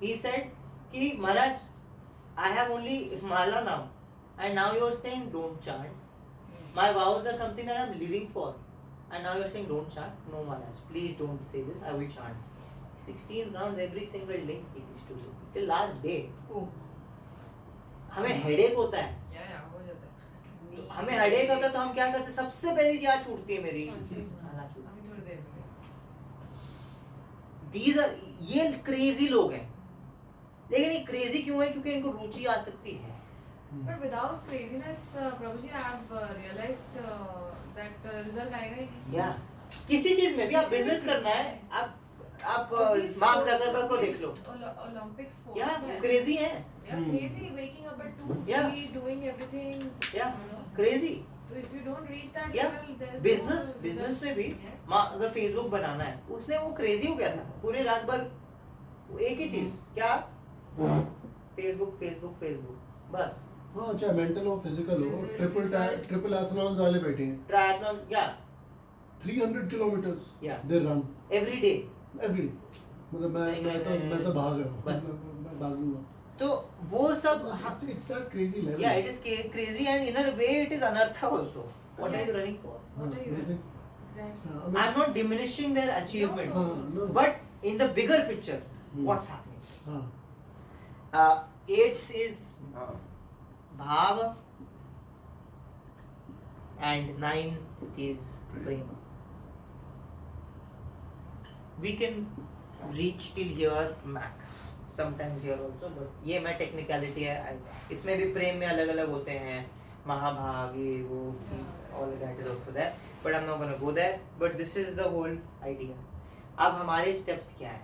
He said कि महाराज I have only mala now and now you are saying don't chant. My vows are something that I am living for and now you are saying don't chant. No Maharaj, please don't say this. I will chant. 16 rounds every single day he used to do till last day. हमें headache होता है, हो जाता है। तो हमें headache होता है तो हम क्या करते हैं, सबसे पहली क्या छूटती है मेरी माला छूटती अभी थोड़ी देर में। है। These are ये क्रेजी लोग हैं, लेकिन ये क्रेजी क्यों है? क्योंकि इनको रुचि आ सकती है। But without craziness, Prabhuji, I have realized that result आएगा ही नहीं। या किसी चीज में भी आप बिजनेस करना है, आप मार्क ज़करबर्ग को देख लो, ओलंपिक स्पोर्ट्स या में क्रेजी है, crazy waking up at 2, Yeah. 3, doing everything, या you know. Crazy. So if you don't reach that या level, there's business no business में भी Yes. अगर फेसबुक बनाना है, उसने वो क्रेजी हो गया था, पूरे रात भर एक ही चीज, क्या फेसबुक फेसबुक फेसबुक बस। हाँ, चाहे मेंटल हो फिजिकल हो, Result. ट्रिपल एथलॉन्स वाले बैठे हैं, ट्रायथलॉन या 300 kilometres Yeah. They run every day. Every day. मतलब मैं तो भाग रहा हूँ, बस। मैं भागूंगा। तो वो सब It's that crazy level. yeah, it is crazy and in a way it is anartha also. What are you Yes. running for? What are you लेकिन- exactly? हाँ, मैं- I'm not diminishing their achievements, No. but in the bigger picture, what's happening? हाँ, 8th is bhav and 9th is prema. We can reach till here max, sometimes here also, but ये मैं technicality है, इसमें भी प्रेम में अलग अलग होते हैं, महाभाव ये वो, all of that is also there, but I'm not gonna go there, but this is the whole idea. अब हमारे steps क्या है,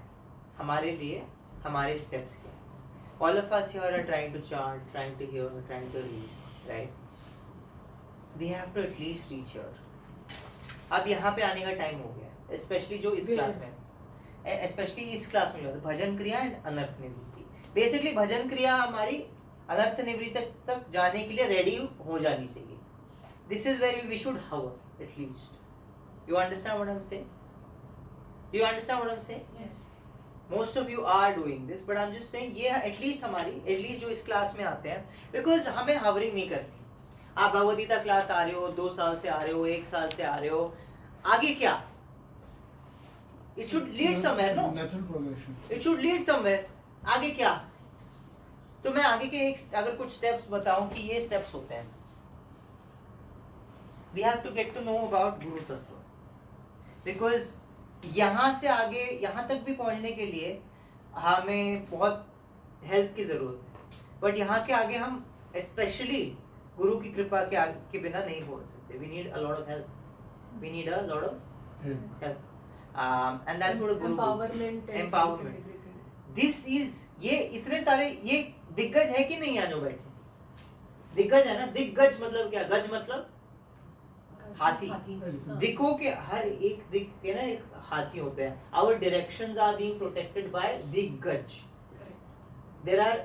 हमारे लिए हमारे steps क्या है? All of us here are trying to chant, trying to hear, trying to read, right? We have to at least reach here. अब यहाँ पे आने का टाइम हो गया है, स्पेशली जो इस क्लास में, स्पेशली इस क्लास में जो है भजन क्रिया एंड अनर्थ निवृत्ति। बेसिकली भजन क्रिया हमारी अनर्थ निवृत्ति तक जाने के लिए रेडी हो जानी चाहिए। This is very we should have at least. You understand what I am saying? You understand what I am saying? Yes. Most of you are doing this, but I am just saying ये at least हमारी, at least जो इस class में आते हैं, because हमें hovering नहीं करनी। आप भगवद गीता क्लास आ रहे हो, 2 साल से आ रहे हो, 1 साल से आ रहे हो, आगे क्या? It should lead somewhere, no? Natural progression. It should lead somewhere. आगे क्या? तो मैं आगे के अगर कुछ स्टेप्स बताऊं कि ये स्टेप्स होते हैं। We have to get to know about गुरु तत्व, because यहाँ से आगे यहाँ तक भी पहुँचने के लिए हमें बहुत हेल्प की जरूरत है, बट यहाँ के आगे हम स्पेशली गुरु की कृपा के बिना नहीं पहुँच सकते। We need a lot of help. We need a lot of help. And that's what a guru Empowerment. is. Empowerment. This is ये इतने सारे ये दिग्गज है कि नहीं यहाँ जो बैठे? दिग्गज है ना? दिग्गज मतलब क्या? गज मतलब हाथी। दिक्कों के हर एक दिक के ना एक हाथी होते हैं। Our directions are being protected by दिग्गज. There are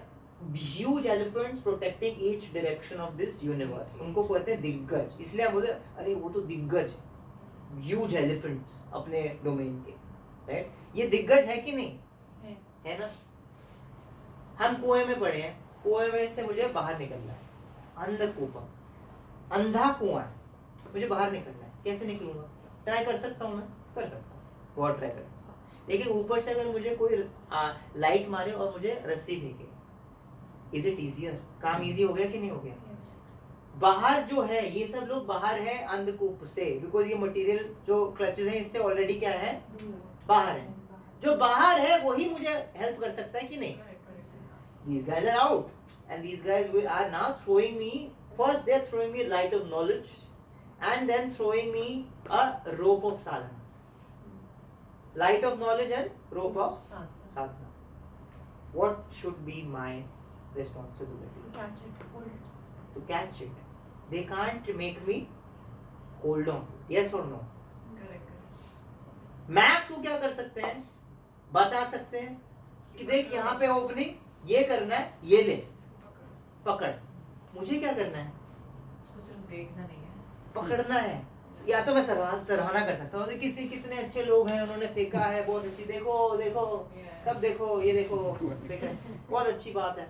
huge elephants protecting each direction of this universe. उनको कहते हैं दिग्गज। इसलिए हम बोलते हैं अरे वो तो दिग्गज है। Huge elephants अपने डोमेन के, राइट? ये दिग्गज है कि नहीं? है ना? हम कुएं में पड़े हैं, कुएं में से मुझे बाहर निकलना है, अंधकूपम, अंधा कुआं है, मुझे बाहर निकलना है, कैसे निकलूंगा? ट्राई कर सकता हूँ मैं? कर सकता हूँ, बहुत ट्राई कर सकता हूँ, लेकिन ऊपर से अगर मुझे कोई लाइट मारे और मुझे रस्सी फेंके, इज इट इजियर? काम इजी हो गया कि नहीं हो गया? बाहर जो है ये सब लोग बाहर है अंधकूप से, बिकॉज ये मटेरियल जो क्लचेस हैं इससे ऑलरेडी क्या है? बाहर है। जो बाहर है वही मुझे हेल्प कर सकता है कि नहीं? These guys are out and these guys are now throwing me, first they are throwing me light of knowledge and then throwing me a rope of sadhana. Light of knowledge and rope of sadhana. What should be my responsibility? Catch it, hold it. To catch it. They can't make me hold on. Yes or no? Max वो क्या कर सकते हैं? बता सकते हैं कि देख यहाँ पे ओपनिंग, ये करना है, ये ले, पकड़। मुझे क्या करना है? उसको सिर्फ देखना नहीं है, पकड़ना है, या तो मैं सराहना कर सकता हूँ किसी कितने अच्छे लोग हैं, उन्होंने फेंका है बहुत अच्छी, देखो देखो सब देखो, ये देखो फेंका है, बहुत अच्छी बात है,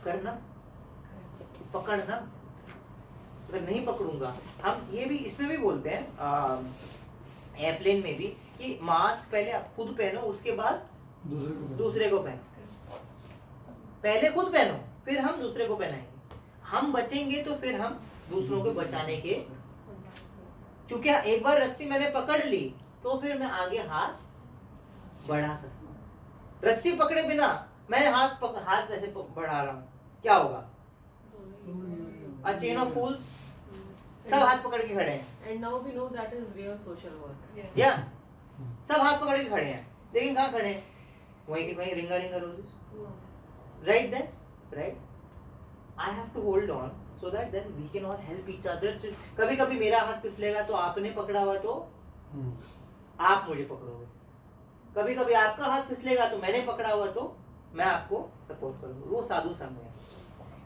करना, पकड़ना। अगर नहीं पकड़ूंगा, हम ये भी इसमें भी बोलते हैं एयरप्लेन में भी कि मास्क पहले आप खुद पहनो, उसके बाद दूसरे को पहनो। पहले खुद पहनो फिर हम दूसरे को पहनाएंगे। हम बचेंगे तो फिर हम दूसरों को बचाने के, क्योंकि एक बार रस्सी मैंने पकड़ ली तो फिर मैं आगे हाथ बढ़ा सकता हूं। रस्सी पकड़े बिना मैं हाथ वैसे बढ़ा रहा हूं, क्या होगा? A chain of fools, सब हाथ पकड़ के खड़े हैं। And now we know that is real social work. या सब हाथ पकड़ के खड़े हैं, लेकिन कहाँ खड़े हैं? वहीं के वहीं रिंगा रिंगा roses, right there, right? I have to hold on so that then we can all help each other. कभी कभी मेरा हाथ फिसलेगा तो आपने पकड़ा हुआ तो आप मुझे पकड़ोगे, कभी कभी आपका हाथ फिसलेगा तो मैंने पकड़ा हुआ तो मैं आपको सपोर्ट करूंगा। वो साधु संग है,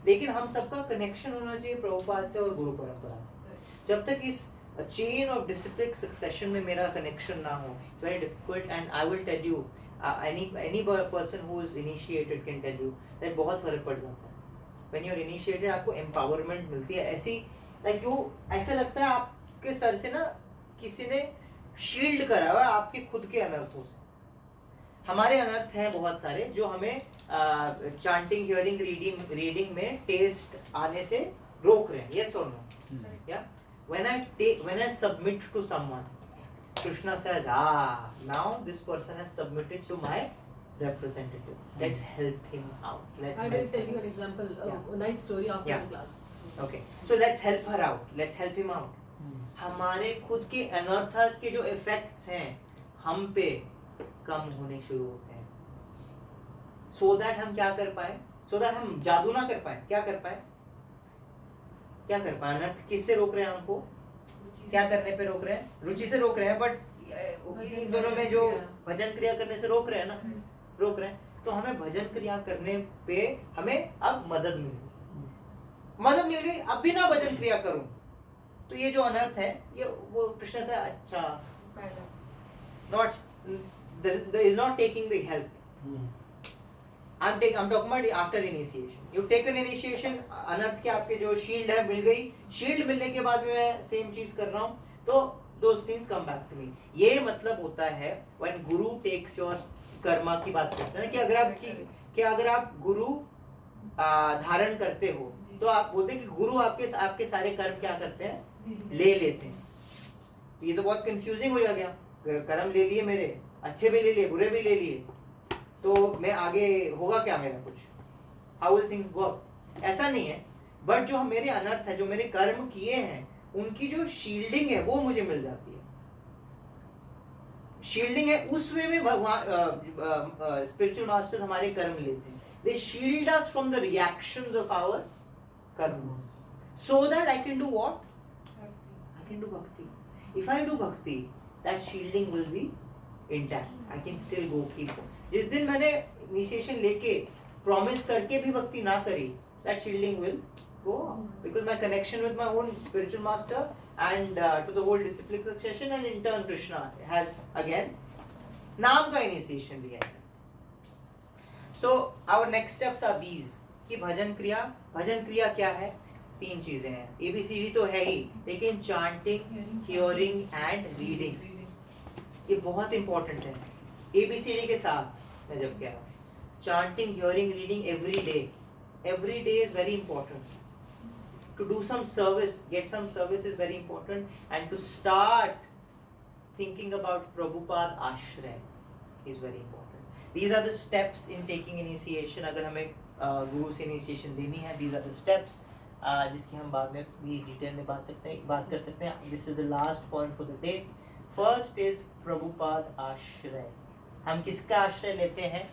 लेकिन हम सबका कनेक्शन होना चाहिए प्रभुपाद से और गुरु परंपरा से। जब तक इस चेन ऑफ डिसिप्लिन सक्सेशन में मेरा कनेक्शन ना हो, it's very difficult. And I will tell you, any person who is initiated can tell you that बहुत फर्क पड़ जाता है। व्हेन यू आर इनिशिएटेड आपको एम्पावरमेंट मिलती है, ऐसी लाइक यू, ऐसा लगता है आपके सर से ना किसी ने शील्ड करा हुआ आपके खुद के अनर्थों से। हमारे अनर्थ हैं बहुत सारे जो हमें चांटिंग, हियरिंग, रीडिंग में टेस्ट आने से रोक रहे हैं। यस और नो? या when I submit to someone, Krishna says, now this person has submitted to my representative, let's help him out, let's I help will tell him. you an example, Yeah. a nice story after Yeah. the class. Okay, so let's help her out, let's help him out. हमारे खुद के अनर्थस के जो effects हैं हम पे कम होने शुरू होते हैं, so that हम क्या कर पाए, so that हम जादू ना कर पाए, क्या कर पाए, क्या कर पाए? अनर्थ किससे रोक रहे हैं हमको? क्या करने पे रोक रहे हैं? रुचि से रोक रहे हैं, बट इन दोनों में जो भजन क्रिया करने से रोक रहे हैं ना, रोक रहे हैं। तो हमें भजन क्रिया करने पे हमें अब मदद मिल गई। अब भी ना भजन क्रिया करूं तो ये जो अनर्थ है ये वो कृष्ण से अच्छा is not taking the help. I'm talking about after initiation. You take an initiation, अनर्थ के आपके जो शील्ड है मिल गई, शील्ड मिलने के बाद भी मैं सेम चीज कर रहा हूँ, तो those things come back to me. ये मतलब होता है when guru takes your Karma की बात करते हैं कि अगर आप गुरु धारण करते हो तो आप बोलते हैं कि गुरु आपके सारे कर्म क्या करते हैं, ले लेते हैं। तो ये तो बहुत कंफ्यूजिंग हो गया, कर्म ले लिए मेरे, अच्छे भी ले लिए बुरे भी ले लिए, तो मैं आगे होगा क्या मेरा कुछ, हाउ विल थिंग्स वर्क? ऐसा नहीं है, बट जो मेरे अनर्थ है, जो मेरे कर्म किए हैं, उनकी जो शील्डिंग है वो मुझे मिल जाती है। शील्डिंग है उस वे में भगवान स्पिरिचुअल मास्टर्स हमारे कर्म लेते हैं, they shield us from the reactions of our karmas so that I can do what? I can do bhakti. If I do bhakti, that shielding will be intact. I can still go keep going. जिस दिन मैंने initiation लेके promise करके भी भक्ति ना करी, that shielding will go off because my connection with my own spiritual master and to the whole disciplic succession and in turn Krishna has again नाम का इनिशिएशन लिया है। So our next steps are these कि भजन क्रिया क्या है? 3 चीजें हैं, ABCD तो है ही, लेकिन चांटिंग, हियरिंग एंड रीडिंग ये बहुत इंपॉर्टेंट है। ABCD के साथ मैं जब कह रहा हूँ chanting, hearing, reading every day is very important. To do some service, get some service is very important, and to start thinking about Prabhupada Ashray is very important. These are the steps in taking initiation. अगर हमें गुरु से initiation लेनी है, these are the steps जिसकी हम बाद में भी डिटेल में बात कर सकते हैं। This is the last point for the day. First is Prabhupada आश्रय। हम किसका आश्रय लेते हैं?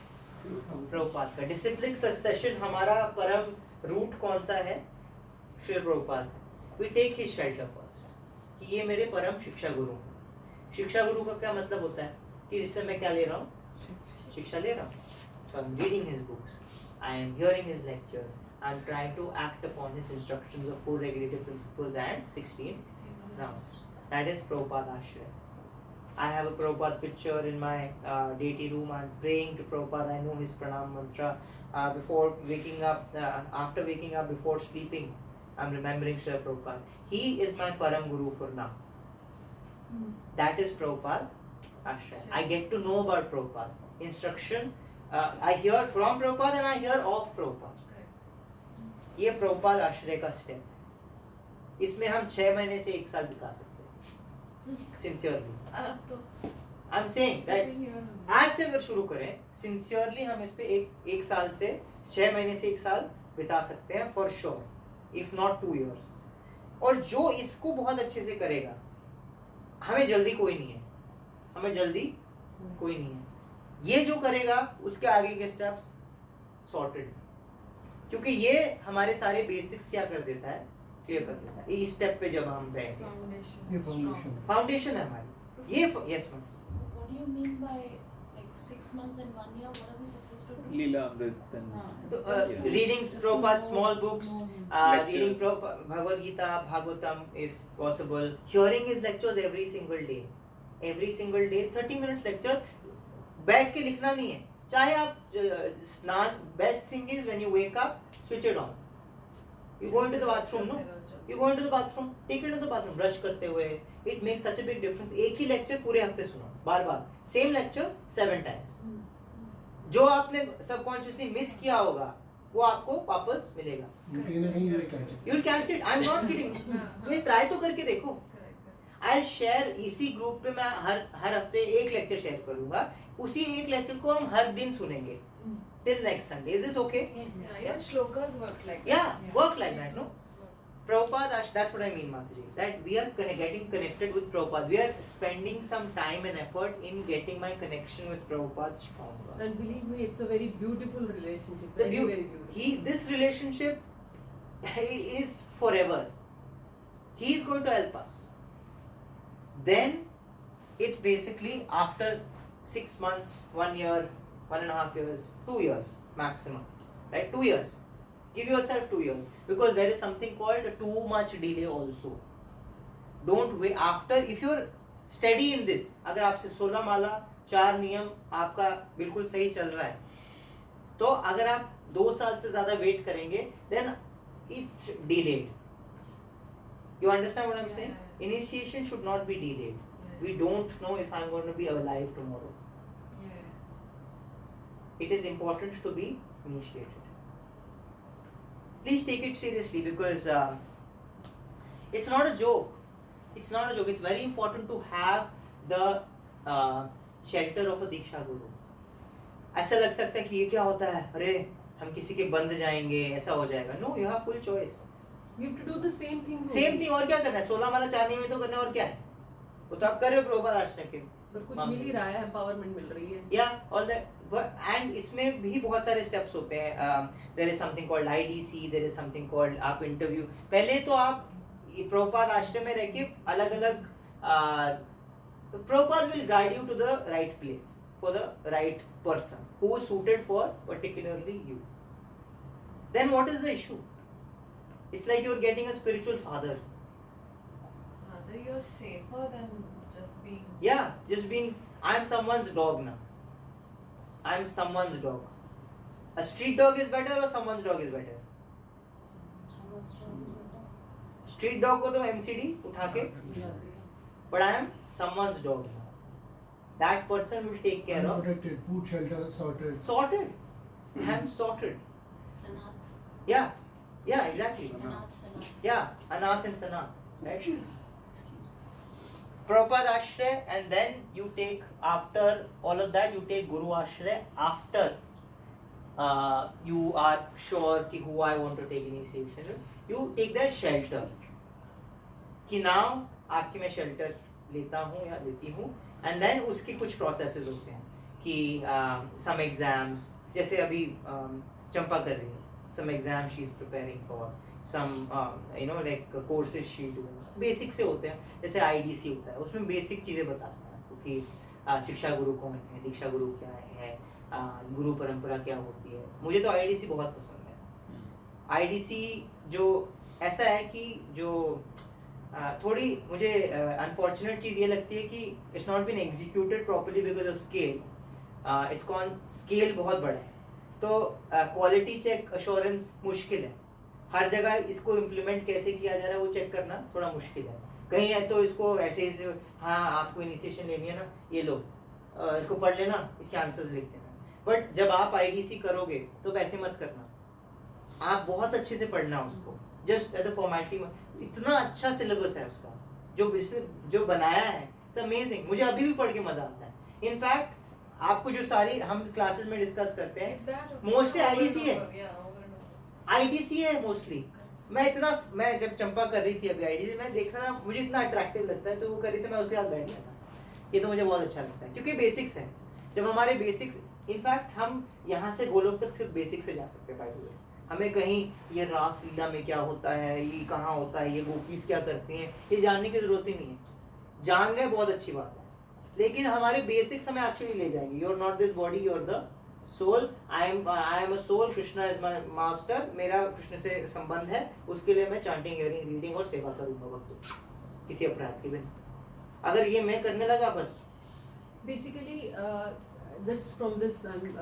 प्रभुपाद का। डिसिप्लिन सक्सेशन हमारा परम रूट कौन सा है? Shri Prabhupada. We take his shelter first कि ये मेरे परम शिक्षा गुरु हैं। शिक्षा गुरु का क्या मतलब होता है कि जिससे मैं क्या ले रहा हूँ? शिक्षा ले रहा हूँ। So I'm reading his books, I am hearing his lectures, I'm trying to act upon his instructions of 4 regulative principles and 16 rounds. That is Prabhupada Ashraya. I have a Prabhupada picture in my deity room. I'm praying to Prabhupada. I know his pranam mantra. Before waking up, after waking up, before sleeping, I'm remembering Srila Prabhupada. He is my Param Guru for now. That is Prabhupada Ashraya. I get to know about Prabhupada. Instruction, I hear from Prabhupada and I hear of Prabhupada. ये प्रभुपाद आश्रय का step है. इसमें हम 6 महीने से 1 साल बिता सकते हैं. Sincerely I am saying that आज से अगर शुरू करें सिंसियरली हम इस पे एक साल से 6 महीने से 1 साल बिता सकते हैं for sure, if not 2 years. और जो इसको बहुत अच्छे से करेगा, हमें जल्दी कोई नहीं है, हमें जल्दी कोई नहीं है. ये जो करेगा उसके आगे के स्टेप्स सॉर्टेड, क्योंकि ये हमारे सारे बेसिक्स क्या कर देता है, क्लियर कर देता है. इस स्टेप पे जब हम रहेंगे, फाउंडेशन है हमारी. ये yes ma'am. What do you mean by like 6 months and 1 year? What are we supposed to do? Leela Amrit and Reading Prabhupada's small books, Lectures. reading Bhagavad Gita, Bhagavatam if possible. Hearing his lectures every single day. Every single day 30 minutes lecture. बैठ के लिखना नहीं है. चाहे आप स्नान, best thing is when you wake up, switch it on. You go into the bathroom, no, you go into the bathroom, take it into the bathroom, brush करते हुए. It makes such a big difference. एक ही lecture पूरे हफ्ते सुनो, बार बार same lecture 7 times. जो आपने सबकॉन्शियसली मिस किया होगा वो आपको वापस मिलेगा. You will catch it. I am not kidding. ये ट्राई तो करके देखो. आई शेयर इसी ग्रुप पे मैं हर हफ्ते एक लेक्चर शेयर करूंगा. उसी एक लेक्चर को हम हर दिन सुनेंगे till next Sunday. Is this okay? Yes. Even shlokas work like that. Yeah, work like that, no? Prabhupada, that's what I mean, Mataji. That we are getting connected with Prabhupada. We are spending some time and effort in getting my connection with Prabhupada stronger. And believe me, it's a very beautiful relationship. It's a Very, very beautiful. This relationship is forever. He is going to help us. Then it's basically after 6 months, 1 year, 1.5 years, 2 years maximum, right? 2 years. Give yourself 2 years, because there is something called too much delay also. Don't wait. After, if you're steady in this, अगर आपसे 16 माला 4 नियम आपका बिल्कुल सही चल रहा है, तो अगर आप 2 साल से ज्यादा वेट करेंगे, then it's delayed. You understand what I'm saying? Initiation should not be delayed. We don't know if I'm going to be alive tomorrow. It is important to be initiated. Please take it seriously, because it's not a joke. It's not a joke. It's very important to have the shelter of a Diksha Guru. ऐसा लग सकता है कि ये क्या होता है, अरे हम किसी के बंद जाएंगे, ऐसा हो जाएगा. No, you have full choice. You have to do the same things. Same thing. और क्या करना है? 16 माला 4 में तो करना, और क्या है? वो तो आप कर रहे हो प्रभुपाद आश्रम के. पर कुछ मिल ही रहा है, empowerment मिल रही है. Yeah, all that. But and इसमें भी बहुत सारे steps होते हैं. There is something called IDC. There is something called आप interview. पहले तो आप प्रभुपाद आश्रम में रह के अलग-अलग Prabhupada will guide you to the right place for the right person who is suited for particularly you. Then what is the issue? It's like you're getting a spiritual father. Rather you're safer than just being. Yeah, just being. I'm someone's dog now. I'm someone's dog. A street dog is better or someone's dog is better? Street dog को तो MCD उठा के. But I am someone's dog now. That person will take care of. Protected, food, shelter, sorted. Sorted. I am sorted. Sanath. Yeah. Yeah, exactly. Sanath, Sanath. Yeah, Anath and Sanath. Right? Excuse me. Prabhupada Ashraya, and then you take, after all of that, you take Guru Ashraya after you are sure ki who I want to take initiation. You take their shelter. कि now आपकी मैं shelter लेता हूँ या लेती हूँ, and then उसके कुछ processes होते हैं कि some exams, जैसे अभी चंपा कर रही है, some exam she is preparing for, some like courses she is doing, basic से होते हैं. जैसे IDC होता है, उसमें basic चीज़ें बताता है क्योंकि शिक्षा गुरु कौन है, दीक्षा गुरु क्या है, गुरु परंपरा क्या होती है. मुझे तो IDC बहुत पसंद है. आईडीसी जो ऐसा है कि जो थोड़ी मुझे अनफॉर्चुनेट चीज़ ये लगती है कि it's not been executed properly because of scale. ISKCON scale बहुत बड़ा है, तो क्वालिटी चेक अश्योरेंस मुश्किल है। हर जगह इसको इम्प्लीमेंट कैसे किया जा रहा है वो चेक करना थोड़ा मुश्किल है। कहीं है तो इसको ऐसे ही हाँ आपको इनिशिएशन लेनी है ना, ये लो इसको पढ़ लेना, इसके आंसर्स लिख देना। बट जब आप आईडीसी करोगे तो वैसे मत करना, आप बहुत अच्छे से पढ़ना उसको, जस्ट एज अ फॉर्मेलिटी में। इतना अच्छा सिलेबस है उसका, जो बनाया है, इट्स अमेजिंग। मुझे अभी भी पढ़ के मजा आता है। इनफैक्ट आपको जो सारी हम क्लासेस में डिस्कस करते हैं मोस्टली आईडीसी है, आईडीसी है मोस्टली। मैं जब चंपा कर रही थी अभी आईडीसी, मैं देख रहा था, मुझे इतना अट्रैक्टिव लगता है तो वो कर रही थी, मैं उसके साथ बैठ गया था। ये तो मुझे बहुत अच्छा लगता है क्योंकि बेसिक्स है। जब हमारे बेसिक्स, इनफैक्ट हम यहाँ से गोलोक तक सिर्फ बेसिक से जा सकते हैं। बाय द वे हमें कहीं ये रास लीला में क्या होता है, ये कहाँ होता है, ये गोपीस क्या करती हैं, ये जानने की जरूरत ही नहीं है। जान गए बहुत अच्छी बात है, लेकिन हमारे बेसिक्स हमें एक्चुअली ले जाएंगे। You are not this body, you are the soul. I am a soul, Krishna is my master. मेरा कृष्ण से संबंध है, उसके लिए मैं चांटिंग, हियरिंग, रीडिंग और सेवा करूंगा वक्त किसी अपराध के बिना। अगर ये मैं करने लगा बस basically just from this I am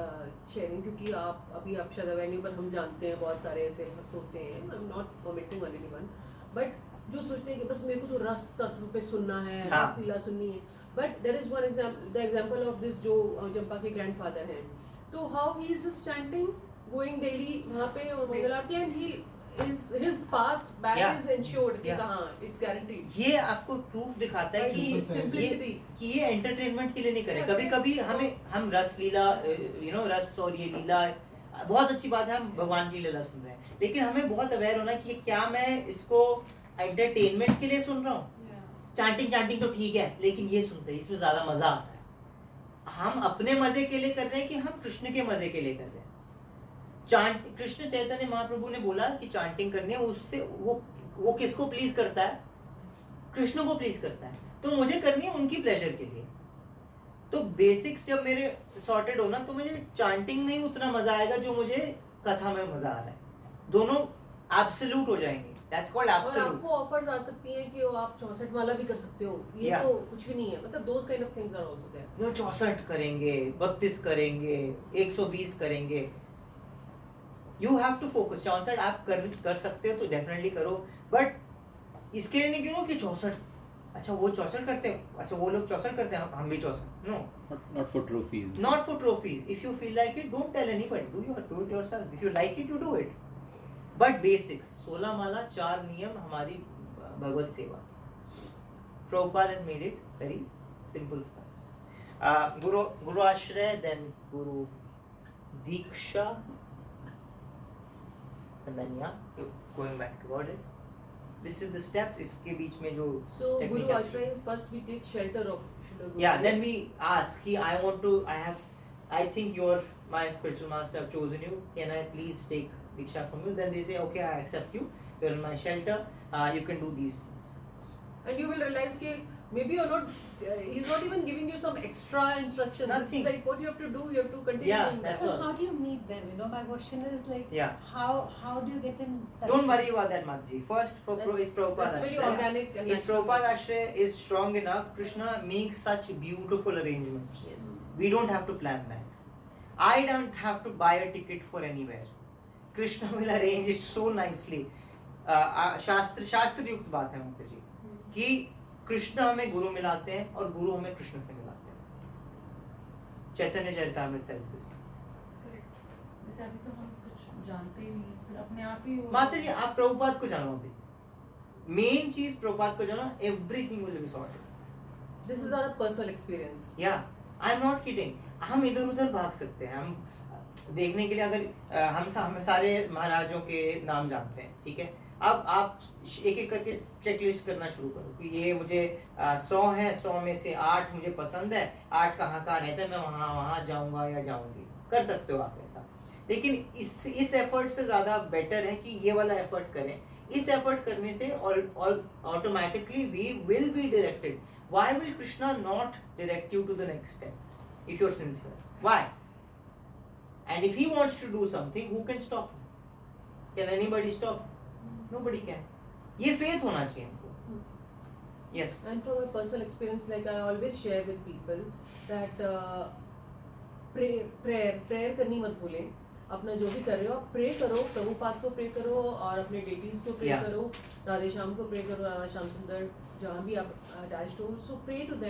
sharing, क्योंकि आप अभी अक्षर एवेन्यू पर हम जानते हैं बहुत सारे ऐसे भक्त होते हैं, I am not committing on anyone, but जो सोचते हैं कि बस मेरे को तो रस तत्व पे सुनना है, रस लीला सुननी है। But there is one example, the example of this जो चंपा के ग्रैंडफादर हैं, तो how he is just chanting, going daily वहाँ पे और मंगल आरती, and he his path back is ensured कि कहाँ, it's guaranteed। ये आपको प्रूफ दिखाता है कि simplicity, कि ये एंटरटेनमेंट के लिए नहीं करे। कभी कभी हम रस लीला, रस और ये लीला बहुत अच्छी बात है, हम भगवान की लीला सुन रहे हैं, लेकिन हमें बहुत अवेयर होना कि क्या मैं इसको एंटरटेनमेंट के लिए सुन रहा हूँ। चांटिंग तो ठीक है, लेकिन ये सुनते हैं, इसमें ज्यादा मजा आता है। हम अपने मजे के लिए कर रहे हैं कि हम कृष्ण के मजे के लिए कर रहे हैं। कृष्ण चैतन्य महाप्रभु ने बोला कि चांटिंग करनी है, उससे वो किसको प्लीज करता है? कृष्ण को प्लीज करता है, तो मुझे करनी है उनकी प्लेजर के लिए। तो बेसिक्स जब मेरे सॉर्टेड हो ना, तो मुझे चांटिंग में ही उतना मजा आएगा जो मुझे कथा में मजा आ रहा है। दोनों एब्सोल्यूट हो जाएंगे, दैट्स कॉल्ड एब्सोल्यूट। और आपको ऑफर्स आ सकती हैं कि आप 64 वाला भी कर सकते हो, ये तो कुछ भी नहीं है, मतलब those kind of things are also there. 64 करेंगे, 32 करेंगे, 120 करेंगे। You have to focus. 64 आप कर सकते हो तो डेफिनेटली करो, बट इसके लिए नहीं करो कि 64 अच्छा वो 64 करते हैं, अच्छा वो लोग 64 करते हैं, हम भी 64। No, not for trophies. not for trophies. If you feel like it, don't tell anybody, do it yourself. If you like it, you do it. But basics, 16 माला, 4 नियम, हमारी भगवत सेवा। Prabhupada has made it very simple for us. Guru आश्रय, then Guru Diksha, and then going back toward it. This is the steps. इसके बीच में जो So Guru Ashray is first we take shelter of Srila Guru. Yeah, then we ask कि I think you're my spiritual master, I've chosen you, can I please take Diksha from you? Then they say, okay, I accept you, you're in my shelter, you can do these things. And you will realize कि maybe you're not, he's not even giving you some extra instructions. Nothing. It's like what you have to do, you have to continue Yeah, doing that's that. all. How do you meet them? My question is like, Yeah. how do you get in touch? Don't worry about that, Mataji. First, is Prabhupada That's very Ashray. organic and If Prabhupada Ashray is strong enough, Krishna makes such beautiful arrangements. Yes. We don't have to plan that. I don't have to buy a ticket for anywhere. Krishna will arrange it so nicely. शास्त्र युक्त बात है माता जी कि कृष्ण हमें गुरु मिलाते हैं और गुरु हमें कृष्ण से मिलाते हैं। चैतन्य चरितामृत says this. जैसे अभी तो हम कुछ जानते ही नहीं, फिर अपने आप ही माता जी आप प्रभुपाद को जानो, अभी मेन चीज प्रभुपाद को जानो, everything will be sorted. This is our personal experience. Yeah, I'm not kidding. हम इधर उधर भाग सकते हैं, हम देखने के लिए, अगर हम सारे महाराजों के नाम जानते हैं, ठीक है, अब आप एक एक करके चेकलिस्ट करना शुरू करो कि ये मुझे 100 है, 100 में से 8 मुझे पसंद है, 8 कहाँ रहता है, मैं वहाँ जाऊँगा या जाऊँगी, कर सकते हो आप ऐसा। लेकिन इस एफर्ट से ज़्यादा बेटर है कि ये वाला एफर्ट करें। इस एफर्ट करने से automatically we will be directed. Why will Krishna not direct you to the next step if you're sincere? Why? And if he wants to do something, who can stop him? Can anybody stop? Nobody can. ये faith होना चाहिए हमको. Yes. And from my personal experience, like I always share with people that prayer करनी मत भूलें. अपना जो भी कर रहे हो आप प्रे करो, प्रभुपाद को प्रे करो और अपने डेटीज को प्रे Yeah. करो, राधे श्याम को प्रे करो, राधा श्याम सुंदर जहाँ भी आप अटैच्ड हो, सो प्रे टू देम.